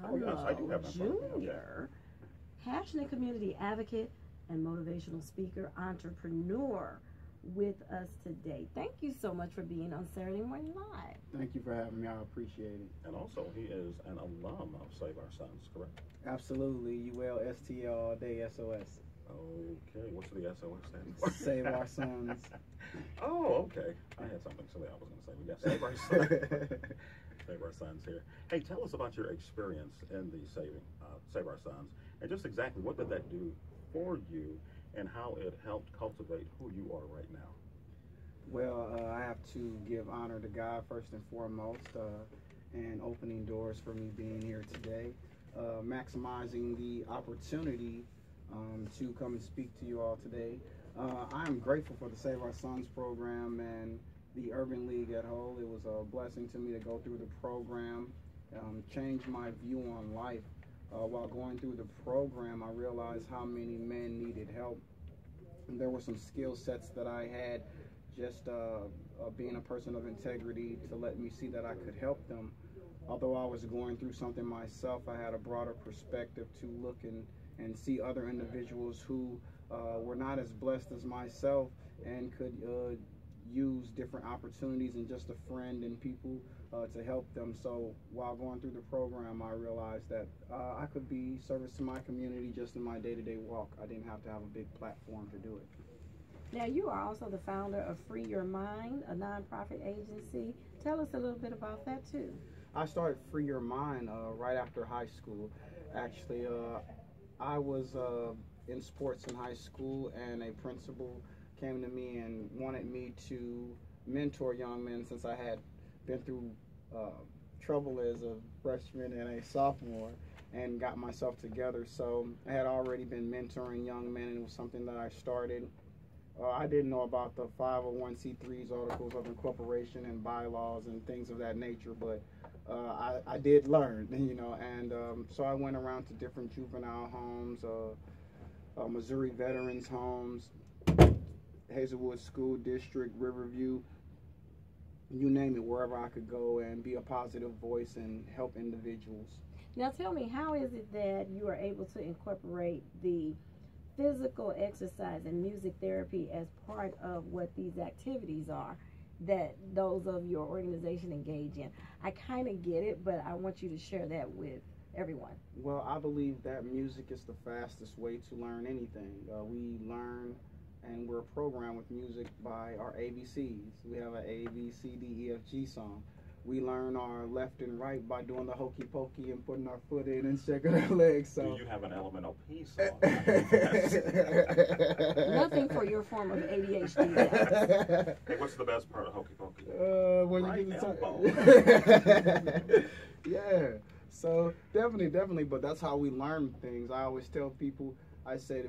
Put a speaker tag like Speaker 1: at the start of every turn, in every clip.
Speaker 1: Oh, yes, I do have that.
Speaker 2: Jr., passionate community advocate and motivational speaker, entrepreneur, with us today. Thank you so much for being on Saturday Morning Live.
Speaker 3: Thank you for having me. I appreciate it.
Speaker 1: And also, he is an alum of Save Our Sons, correct?
Speaker 3: Absolutely. ULSTL all day SOS.
Speaker 1: Okay, what's the SOS stand for?
Speaker 3: Save Our Sons.
Speaker 1: Oh, okay. I had something silly I was going to say. We got Save Our Sons. Save Our Sons here. Hey, tell us about your experience in the Save Our Sons, and just exactly what did that do for you, and how it helped cultivate who you are right now.
Speaker 3: Well, I have to give honor to God first and foremost, and opening doors for me being here today, maximizing the opportunity to come and speak to you all today. I'm grateful for the Save Our Sons program and the Urban League at whole. It was a blessing to me to go through the program, change my view on life. While going through the program, I realized how many men needed help. And there were some skill sets that I had, just being a person of integrity, to let me see that I could help them. Although I was going through something myself, I had a broader perspective to look and see other individuals who were not as blessed as myself and could use different opportunities and just a friend and people to help them. So while going through the program, I realized that I could be service to my community just in my day-to-day walk. I didn't have to have a big platform to do it.
Speaker 2: Now, you are also the founder of Free Your Mind, a nonprofit agency. Tell us a little bit about that too.
Speaker 3: I started Free Your Mind right after high school. Actually, I was in sports in high school, and a principal came to me and wanted me to mentor young men, since I had been through trouble as a freshman and a sophomore and got myself together. So I had already been mentoring young men, and it was something that I started. I didn't know about the 501c3s, articles of incorporation, and bylaws and things of that nature, but I did learn, and so I went around to different juvenile homes, Missouri Veterans Homes, Hazelwood School District, Riverview, you name it, wherever I could go and be a positive voice and help individuals.
Speaker 2: Now tell me, how is it that you are able to incorporate the physical exercise and music therapy as part of what these activities are that those of your organization engage in? I kind of get it, but I want you to share that with everyone.
Speaker 3: Well, I believe that music is the fastest way to learn anything. We learn, and we're programmed with music by our ABCs. We have an A, B, C, D, E, F, G song. We learn our left and right by doing the hokey pokey and putting our foot in and shaking our legs. So
Speaker 1: do you have an elemental P song?
Speaker 2: Nothing for your form of ADHD.
Speaker 1: Hey, what's the best part of hokey pokey?
Speaker 3: When
Speaker 1: right
Speaker 3: you
Speaker 1: elbow.
Speaker 3: Yeah. So definitely, but that's how we learn things. I always tell people, I said,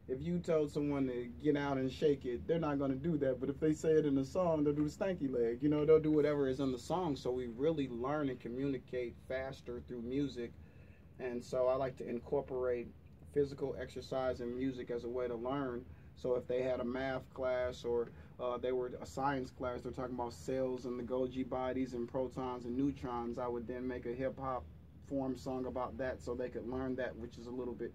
Speaker 3: if you told someone to get out and shake it, they're not going to do that. But if they say it in the song, they'll do the stanky leg. They'll do whatever is in the song. So we really learn and communicate faster through music. And so I like to incorporate physical exercise and music as a way to learn. So if they had a math class or they were a science class, they're talking about cells and the Golgi bodies and protons and neutrons, I would then make a hip-hop form song about that so they could learn that, which is a little bit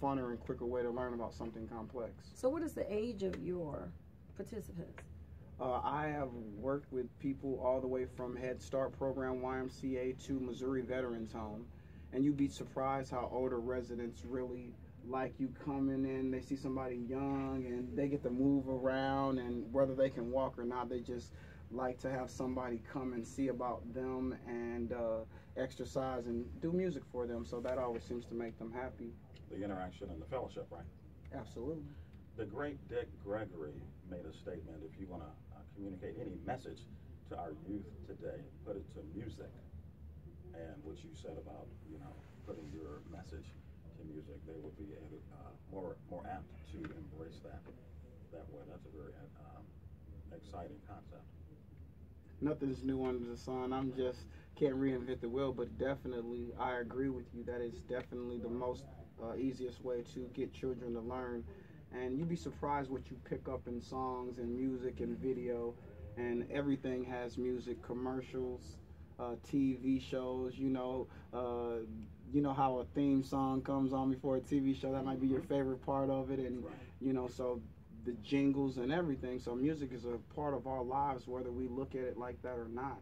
Speaker 3: funner and quicker way to learn about something complex.
Speaker 2: So what is the age of your participants?
Speaker 3: I have worked with people all the way from Head Start program, YMCA, to Missouri Veterans Home. And you'd be surprised how older residents really like you coming in. They see somebody young and they get to move around, and whether they can walk or not, they just like to have somebody come and see about them and exercise and do music for them. So that always seems to make them happy.
Speaker 1: The interaction and the fellowship, right?
Speaker 3: Absolutely.
Speaker 1: The great Dick Gregory made a statement: if you want to communicate any message to our youth today, put it to music. And what you said about, putting your message to music, they will be more apt to embrace that way. That's a very exciting concept.
Speaker 3: Nothing's new under the sun. I'm just can't reinvent the wheel, but definitely I agree with you. That is definitely the most easiest way to get children to learn. And you'd be surprised what you pick up in songs and music and video, and everything has music, commercials, TV shows. You know how a theme song comes on before a TV show. That might be your favorite part of it, and so the jingles and everything. So music is a part of our lives, whether we look at it like that or not.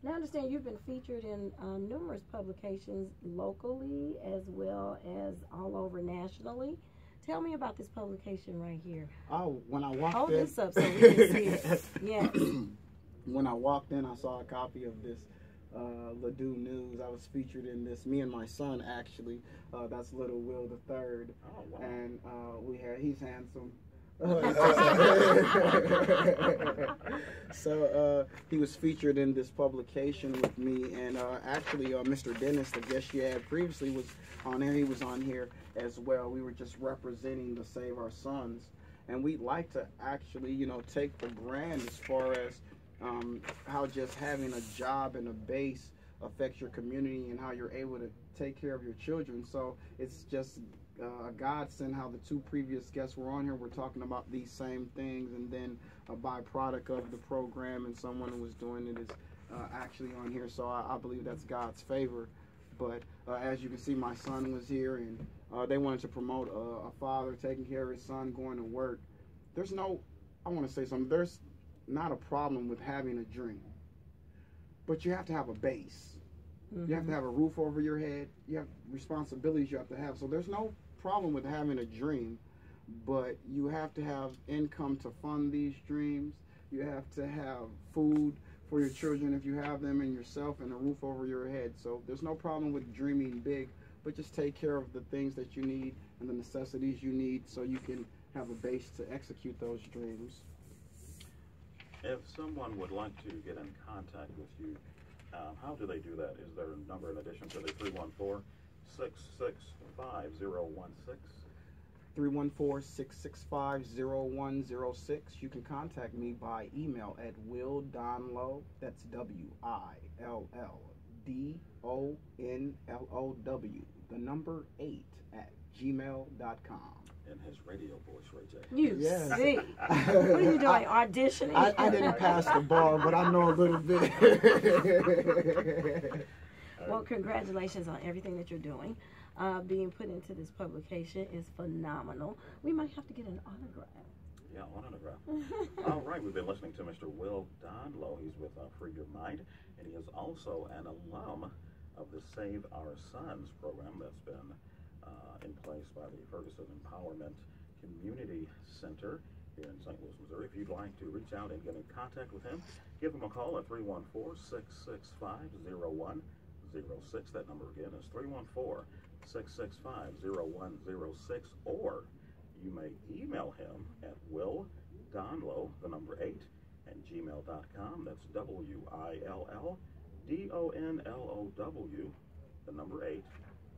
Speaker 2: Now, I understand you've been featured in numerous publications locally as well as all over nationally. Tell me about this publication right here.
Speaker 3: Oh, when I walked
Speaker 2: Hold
Speaker 3: in,
Speaker 2: this up so we can see it. Yes.
Speaker 3: When I walked in, I saw a copy of this Ladue News. I was featured in this. Me and my son, actually. That's Little Will the Third.
Speaker 1: Oh, wow.
Speaker 3: And he's handsome. So he was featured in this publication with me, and actually Mr. Dennis, the guest you had previously, was on there. He was on here as well. We were just representing the Save Our Sons, and we'd like to actually take the brand as far as how just having a job and a base affects your community and how you're able to take care of your children. So it's just a godsend how the two previous guests were on here. We're talking about these same things, and then a byproduct of the program and someone who was doing it is actually on here. So I believe that's God's favor. But as you can see, my son was here, and they wanted to promote a father taking care of his son, going to work. There's not a problem with having a dream, but you have to have a base. Mm-hmm. You have to have a roof over your head. You have responsibilities you have to have. So there's no problem with having a dream, but you have to have income to fund these dreams. You have to have food for your children if you have them, and yourself, and a roof over your head. So there's no problem with dreaming big, but just take care of the things that you need and the necessities you need so you can have a base to execute those dreams.
Speaker 1: If someone would like to get in contact with you, how do they do that? Is there a number in addition to the 314-665-0116?
Speaker 3: 314-665-0106. You can contact me by email at willdonlow, that's WILLDONLOW, the number 8 at gmail.com.
Speaker 1: In his radio voice, Ray J.
Speaker 2: You see. What are you doing, auditioning?
Speaker 3: I didn't pass the bar, but I know a little bit.
Speaker 2: Well, congratulations on everything that you're doing. Being put into this publication is phenomenal. We might have to get an autograph.
Speaker 1: Yeah, one autograph. All right, we've been listening to Mr. Will Donlow. He's with Free Your Mind, and he is also an alum of the Save Our Sons program that's been in place by the Ferguson Empowerment Community Center here in St. Louis, Missouri. If you'd like to reach out and get in contact with him, give him a call at 314-665-0106. That number again is 314-665-0106, or you may email him at willdonlow, the number 8, at gmail.com. That's WILLDONLOW, the number 8,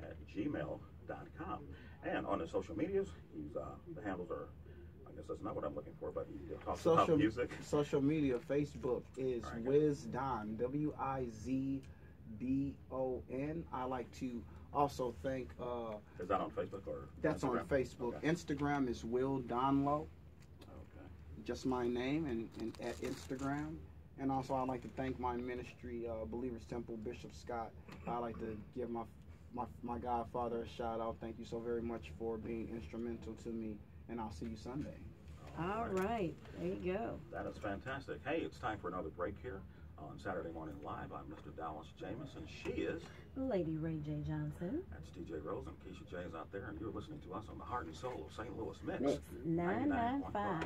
Speaker 1: at gmail.com. And on the social medias, the handles are, I guess that's not what I'm looking for, but he talks about music.
Speaker 3: Social media, Facebook is Wiz Don, WIZDON. I like to also thank.
Speaker 1: Is that on Facebook or?
Speaker 3: That's
Speaker 1: Instagram?
Speaker 3: on Facebook. Okay. Instagram is Will Donlow. Okay. Just my name, and at Instagram. And also, I like to thank my ministry, Believers Temple, Bishop Scott. I like to give my godfather a shout out. Thank you so very much for being instrumental to me, and I'll see you Sunday.
Speaker 2: All right. There you go.
Speaker 1: That is fantastic. Hey, it's time for another break here on Saturday Morning Live. I'm Mr. Dallas Jameson. She is
Speaker 2: Lady Ray J. Johnson.
Speaker 1: That's DJ Rose, and Keisha J is out there, and you're listening to us on the Heart and Soul of St. Louis Mix.
Speaker 2: Mix 995.